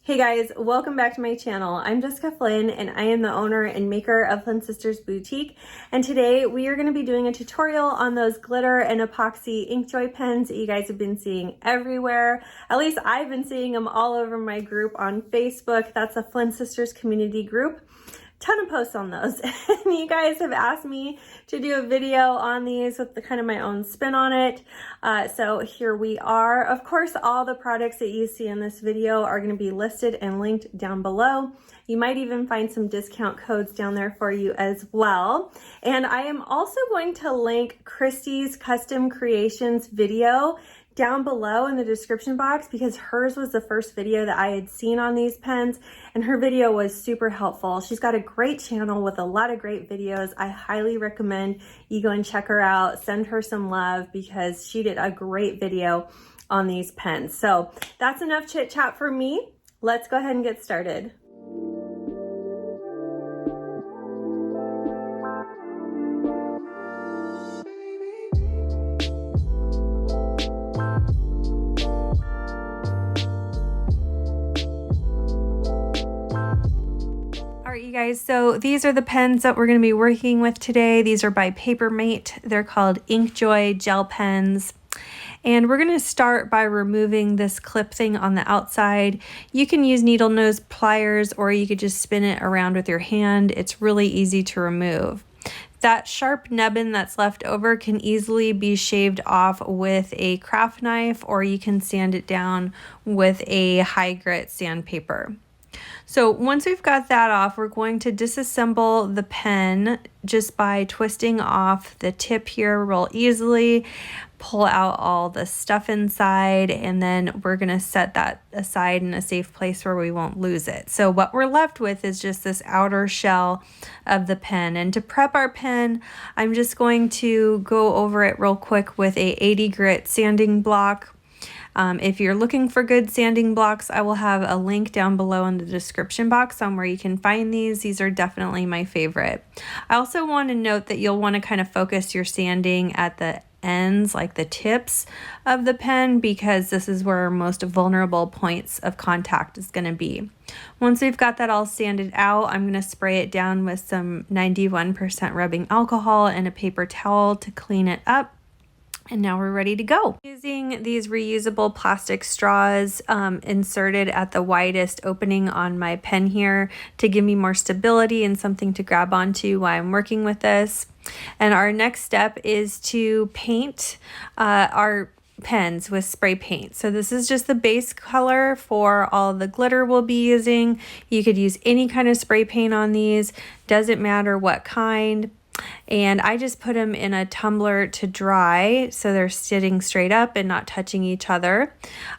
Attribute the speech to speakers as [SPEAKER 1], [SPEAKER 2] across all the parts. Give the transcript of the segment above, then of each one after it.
[SPEAKER 1] Hey guys, welcome back to my channel. I'm Jessica Flynn and I am the owner and maker of Flynn Sisters Boutique. And today we are going to be doing a tutorial on those glitter and epoxy ink joy pens that you guys have been seeing everywhere. At least I've been seeing them all over my group on Facebook. That's a Flynn Sisters community group. Ton of posts on those. And you guys have asked me to do a video on these with the kind of my own spin on it. So here we are. Of course, all the products that you see in this video are going to be listed and linked down below. You might even find some discount codes down there for you as well. And I am also going to link Christy's custom creations video down below in the description box because hers was the first video that I had seen on these pens and her video was super helpful. She's got a great channel with a lot of great videos. I highly recommend you go and check her out, send her some love because she did a great video on these pens. So that's enough chit chat for me. Let's go ahead and get started. You guys, so these are the pens that we're going to be working with today. These are by Papermate. They're called Inkjoy gel pens. And we're going to start by removing this clip thing on the outside. You can use needle nose pliers or you could just spin it around with your hand. It's really easy to remove. That sharp nubbin that's left over can easily be shaved off with a craft knife or you can sand it down with a high grit sandpaper. So once we've got that off, we're going to disassemble the pen just by twisting off the tip here real easily, pull out all the stuff inside, and then we're going to set that aside in a safe place where we won't lose it. So what we're left with is just this outer shell of the pen. And to prep our pen, I'm just going to go over it real quick with a 80 grit sanding block. If you're looking for good sanding blocks, I will have a link down below in the description box on where you can find these. These are definitely my favorite. I also want to note that you'll want to kind of focus your sanding at the ends, like the tips of the pen, because this is where most vulnerable points of contact is going to be. Once we've got that all sanded out, I'm going to spray it down with some 91% rubbing alcohol and a paper towel to clean it up. And now we're ready to go. Using these reusable plastic straws inserted at the widest opening on my pen here to give me more stability and something to grab onto while I'm working with this. And our next step is to paint our pens with spray paint. So this is just the base color for all the glitter we'll be using. You could use any kind of spray paint on these, doesn't matter what kind. And I just put them in a tumbler to dry so they're sitting straight up and not touching each other.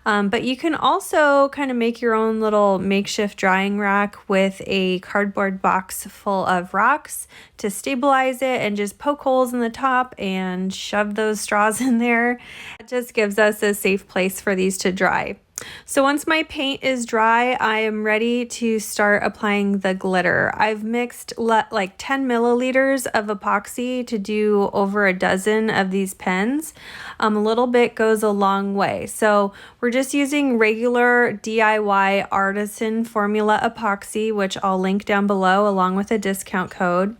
[SPEAKER 1] But you can also kind of make your own little makeshift drying rack with a cardboard box full of rocks to stabilize it and just poke holes in the top and shove those straws in there. It just gives us a safe place for these to dry. So once my paint is dry, I am ready to start applying the glitter. I've mixed like 10 milliliters of epoxy to do over a dozen of these pens. A little bit goes a long way. So we're just using regular DIY artisan formula epoxy, which I'll link down below along with a discount code.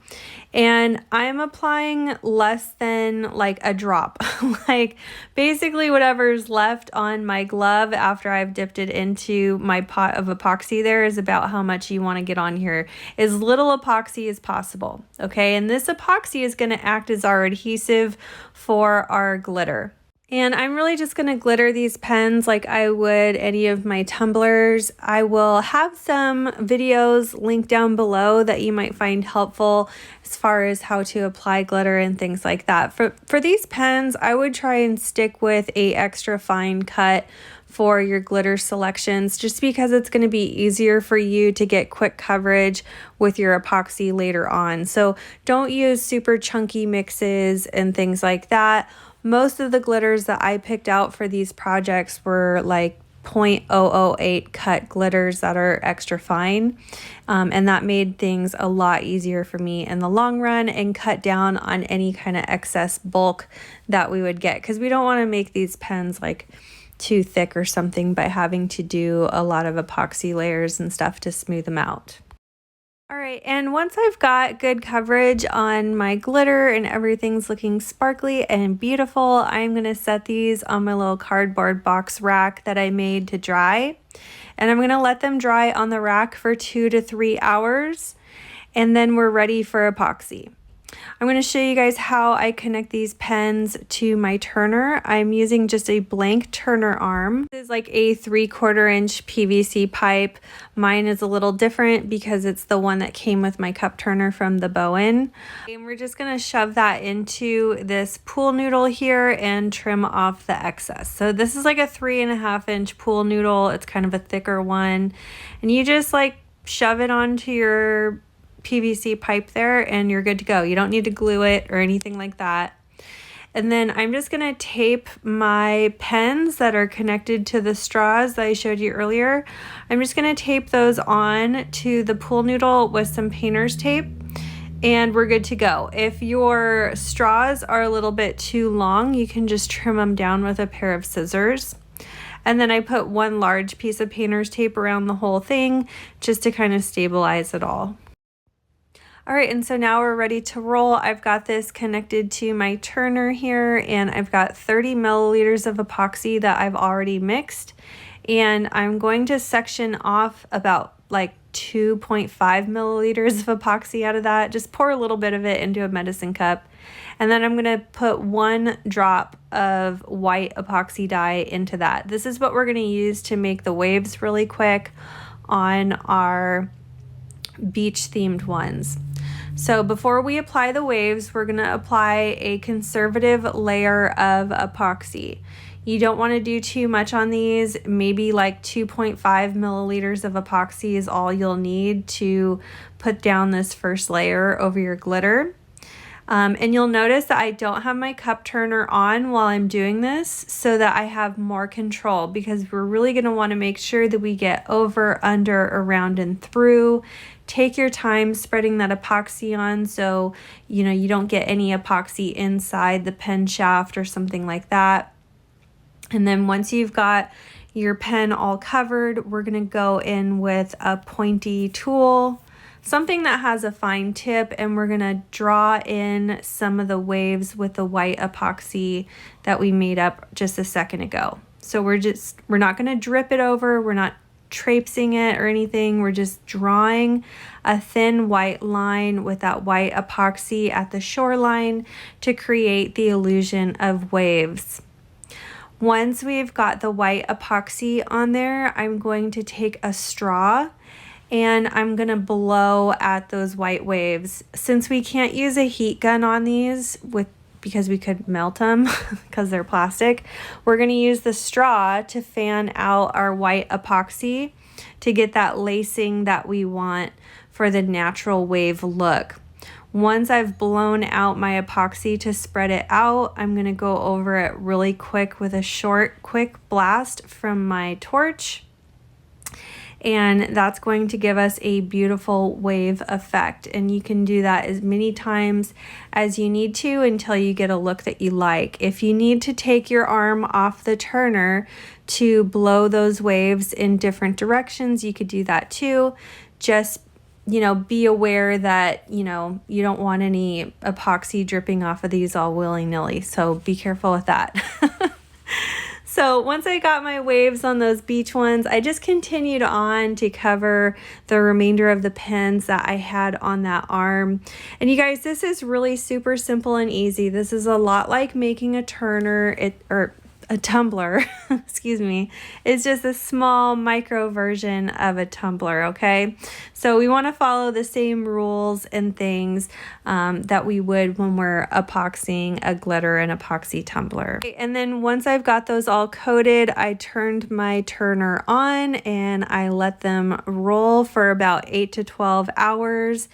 [SPEAKER 1] And I'm applying less than like a drop, like basically whatever's left on my glove after I've dipped it into my pot of epoxy there is about how much you want to get on here. As little epoxy as possible, okay? And this epoxy is going to act as our adhesive for our glitter. And I'm really just going to glitter these pens like I would any of my tumblers. I will have some videos linked down below that you might find helpful as far as how to apply glitter and things like that. For these pens, I would try and stick with a extra fine cut for your glitter selections just because it's going to be easier for you to get quick coverage with your epoxy later on. So don't use super chunky mixes and things like that. Most of the glitters that I picked out for these projects were like 0.008 cut glitters that are extra fine. And that made things a lot easier for me in the long run and cut down on any kind of excess bulk that we would get, because we don't want to make these pens like too thick or something by having to do a lot of epoxy layers and stuff to smooth them out. All right, and once I've got good coverage on my glitter and everything's looking sparkly and beautiful, I'm gonna set these on my little cardboard box rack that I made to dry. And I'm gonna let them dry on the rack for 2 to 3 hours, and then we're ready for epoxy. I'm going to show you guys how I connect these pens to my turner. I'm using just a blank turner arm. This is like a 3/4 inch PVC pipe. Mine is a little different because it's the one that came with my cup turner from the Bowen. And we're just going to shove that into this pool noodle here and trim off the excess. So this is like a 3.5 inch pool noodle. It's kind of a thicker one. And you just like shove it onto your PVC pipe there and you're good to go. You don't need to glue it or anything like that. And then I'm just going to tape my pens that are connected to the straws that I showed you earlier. I'm just going to tape those on to the pool noodle with some painter's tape and we're good to go. If your straws are a little bit too long, you can just trim them down with a pair of scissors. And then I put one large piece of painter's tape around the whole thing just to kind of stabilize it all. All right, and so now we're ready to roll. I've got this connected to my turner here, and I've got 30 milliliters of epoxy that I've already mixed. And I'm going to section off about like 2.5 milliliters of epoxy out of that. Just pour a little bit of it into a medicine cup. And then I'm gonna put 1 drop of white epoxy dye into that. This is what we're gonna use to make the waves really quick on our beach themed ones. So before we apply the waves, we're going to apply a conservative layer of epoxy. You don't want to do too much on these. Maybe like 2.5 milliliters of epoxy is all you'll need to put down this first layer over your glitter. And you'll notice that I don't have my cup turner on while I'm doing this so that I have more control, because we're really going to want to make sure that we get over, under, around, and through. Take your time spreading that epoxy on so you don't get any epoxy inside the pen shaft or something like that. And then once you've got your pen all covered, we're going to go in with a pointy tool, something that has a fine tip, and we're going to draw in some of the waves with the white epoxy that we made up just a second ago. So we're not going to drip it over, we're not traipsing it or anything, we're just drawing a thin white line with that white epoxy at the shoreline to create the illusion of waves. Once we've got the white epoxy on there, I'm going to take a straw and I'm gonna blow at those white waves. Since we can't use a heat gun on these because we could melt them because they're plastic, we're gonna use the straw to fan out our white epoxy to get that lacing that we want for the natural wave look. Once I've blown out my epoxy to spread it out, I'm gonna go over it really quick with a short, quick blast from my torch. And that's going to give us a beautiful wave effect. And you can do that as many times as you need to until you get a look that you like. If you need to take your arm off the turner to blow those waves in different directions, you could do that too. Just be aware that, you don't want any epoxy dripping off of these all willy-nilly. So be careful with that. So once I got my waves on those beach ones, I just continued on to cover the remainder of the pens that I had on that arm. And you guys, this is really super simple and easy. This is a lot like making a turner, or a tumbler, excuse me. It's just a small micro version of a tumbler, okay? So we want to follow the same rules and things that we would when we're epoxying a glitter and epoxy tumbler. And then once I've got those all coated, I turned my turner on and I let them roll for about 8 to 12 hours.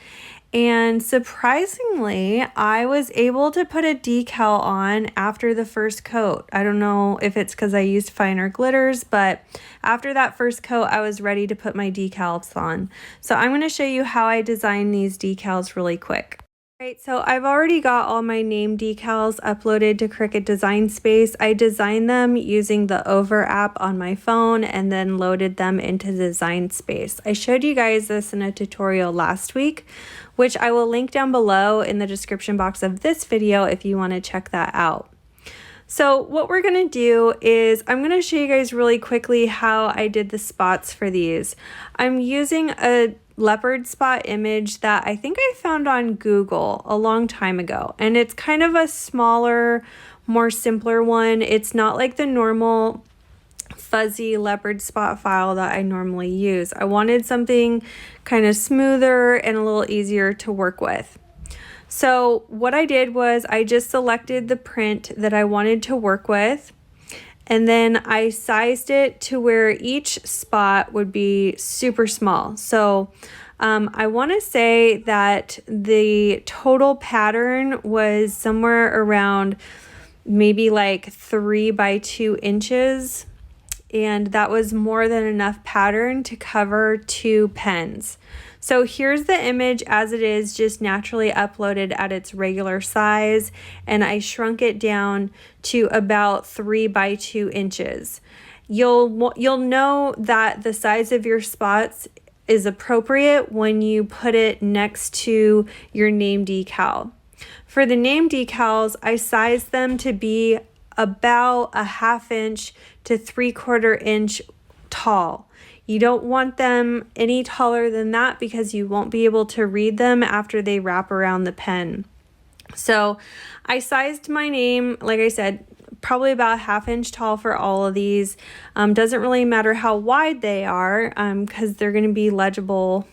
[SPEAKER 1] And surprisingly, I was able to put a decal on after the first coat. I don't know if it's because I used finer glitters, but after that first coat, I was ready to put my decals on. So I'm going to show you how I designed these decals really quick. Right, so I've already got all my name decals uploaded to Cricut Design Space. I designed them using the Over app on my phone and then loaded them into Design Space. I showed you guys this in a tutorial last week, which I will link down below in the description box of this video if you want to check that out. So what we're going to do is I'm going to show you guys really quickly how I did the spots for these. I'm using a leopard spot image that I think I found on Google a long time ago, and it's kind of a smaller, more simpler one. It's not like the normal fuzzy leopard spot file that I normally use. I wanted something kind of smoother and a little easier to work with. So what I did was I just selected the print that I wanted to work with, and then I sized it to where each spot would be super small. So I want to say that the total pattern was somewhere around maybe like 3 by 2 inches. And that was more than enough pattern to cover 2 pens. So here's the image as it is, just naturally uploaded at its regular size, and I shrunk it down to about 3 by 2 inches. You'll know that the size of your spots is appropriate when you put it next to your name decal. For the name decals, I sized them to be about a 1/2 inch to 3/4 inch tall. You don't want them any taller than that because you won't be able to read them after they wrap around the pen. So I sized my name, like I said, probably about a 1/2 inch tall for all of these. Doesn't really matter how wide they are because they're going to be legible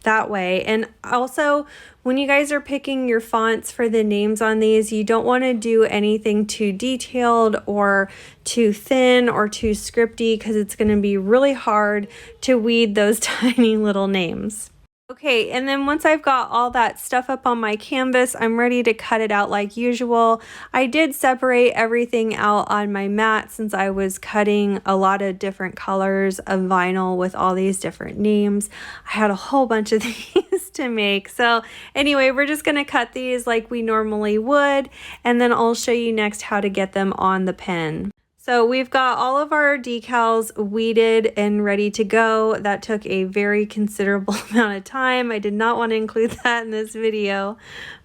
[SPEAKER 1] that way. And also, when you guys are picking your fonts for the names on these, you don't want to do anything too detailed or too thin or too scripty because it's going to be really hard to weed those tiny little names. Okay, and then once I've got all that stuff up on my canvas, I'm ready to cut it out like usual. I did separate everything out on my mat since I was cutting a lot of different colors of vinyl with all these different names. I had a whole bunch of these to make. So anyway, we're just gonna cut these like we normally would, and then I'll show you next how to get them on the pen. So we've got all of our decals weeded and ready to go. That took a very considerable amount of time. I did not want to include that in this video,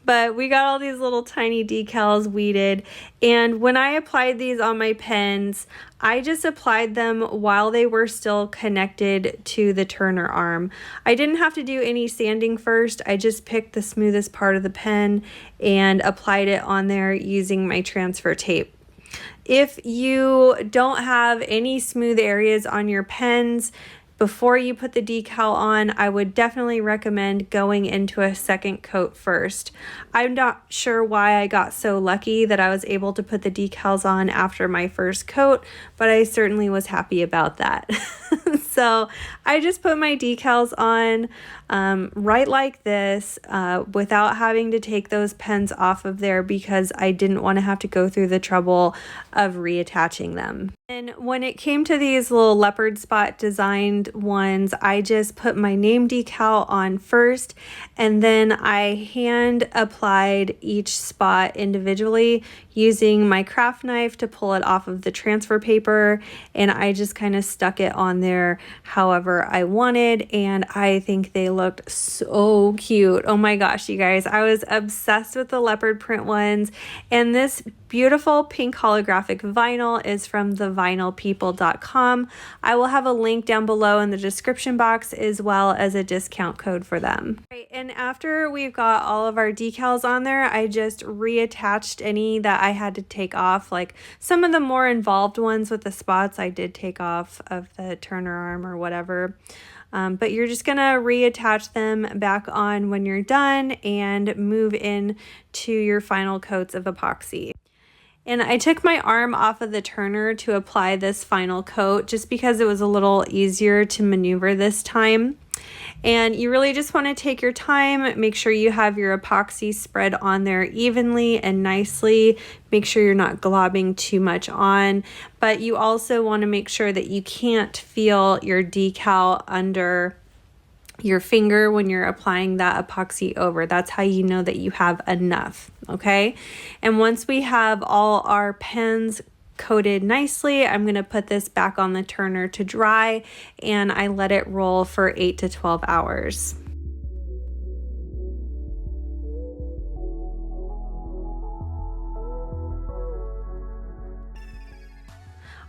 [SPEAKER 1] but we got all these little tiny decals weeded. And when I applied these on my pens, I just applied them while they were still connected to the turner arm. I didn't have to do any sanding first. I just picked the smoothest part of the pen and applied it on there using my transfer tape. If you don't have any smooth areas on your pens, before you put the decal on, I would definitely recommend going into a second coat first. I'm not sure why I got so lucky that I was able to put the decals on after my first coat, but I certainly was happy about that. So I just put my decals on right like this without having to take those pens off of there because I didn't want to have to go through the trouble of reattaching them. And when it came to these little leopard spot designed ones, I just put my name decal on first, and then I hand applied each spot individually using my craft knife to pull it off of the transfer paper, and I just kind of stuck it on there however I wanted, and I think they looked so cute. Oh my gosh, you guys, I was obsessed with the leopard print ones, and this beautiful pink holographic vinyl is from thevinylpeople.com. I will have a link down below in the description box as well as a discount code for them. Right, and after we've got all of our decals on there, I just reattached any that I had to take off. Like some of the more involved ones with the spots I did take off of the turner arm or whatever. But you're just gonna reattach them back on when you're done and move in to your final coats of epoxy. And I took my arm off of the turner to apply this final coat just because it was a little easier to maneuver this time. And you really just want to take your time, make sure you have your epoxy spread on there evenly and nicely. Make sure you're not globbing too much on, but you also want to make sure that you can't feel your decal under your finger when you're applying that epoxy over. That's how you know that you have enough, okay? And once we have all our pens coated nicely, I'm going to put this back on the turner to dry, and I let it roll for 8 to 12 hours.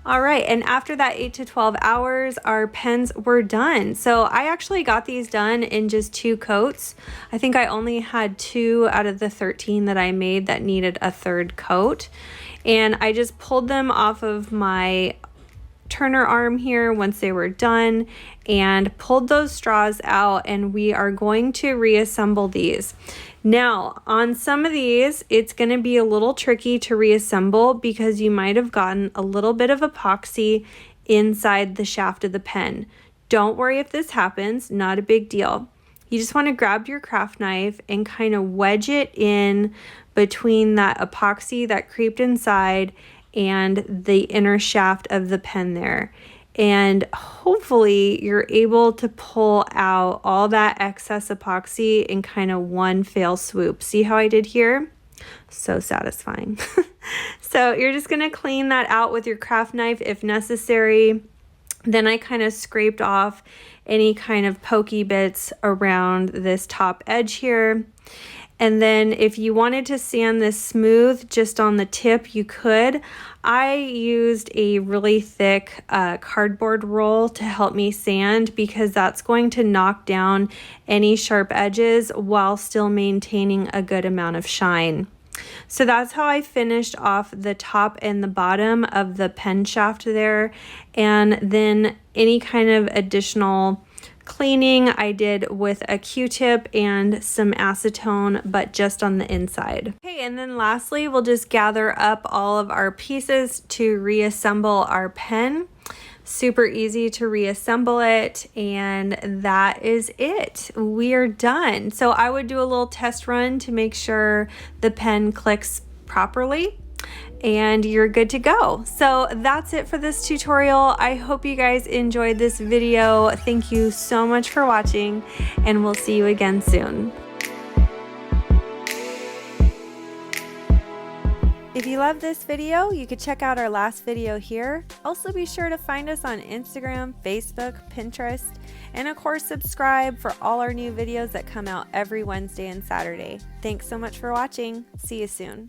[SPEAKER 1] All right, and after that 8 to 12 hours, our pens were done. So I actually got these done in just 2 coats. I think I only had 2 out of the 13 that I made that needed a 3rd coat. And I just pulled them off of my turner arm here once they were done and pulled those straws out, and we are going to reassemble these. Now, on some of these, it's going to be a little tricky to reassemble because you might have gotten a little bit of epoxy inside the shaft of the pen. Don't worry if this happens, not a big deal. You just want to grab your craft knife and kind of wedge it in between that epoxy that creeped inside and the inner shaft of the pen there. And hopefully you're able to pull out all that excess epoxy in kind of one fell swoop. See how I did here? So satisfying. So you're just going to clean that out with your craft knife if necessary. Then I kind of scraped off any kind of pokey bits around this top edge here. And then if you wanted to sand this smooth just on the tip, you could. I used a really thick cardboard roll to help me sand because that's going to knock down any sharp edges while still maintaining a good amount of shine. So that's how I finished off the top and the bottom of the pen shaft there. And then any kind of additional cleaning I did with a Q-tip and some acetone, but just on the inside. Okay, and then lastly, we'll just gather up all of our pieces to reassemble our pen. Super easy to reassemble it, and that is it. We are done. So I would do a little test run to make sure the pen clicks properly, and you're good to go. So that's it for this tutorial. I hope you guys enjoyed this video. Thank you so much for watching, and we'll see you again soon. If you love this video, you could check out our last video here. Also be sure to find us on Instagram, Facebook, Pinterest, and of course subscribe for all our new videos that come out every Wednesday and Saturday. Thanks so much for watching. See you soon.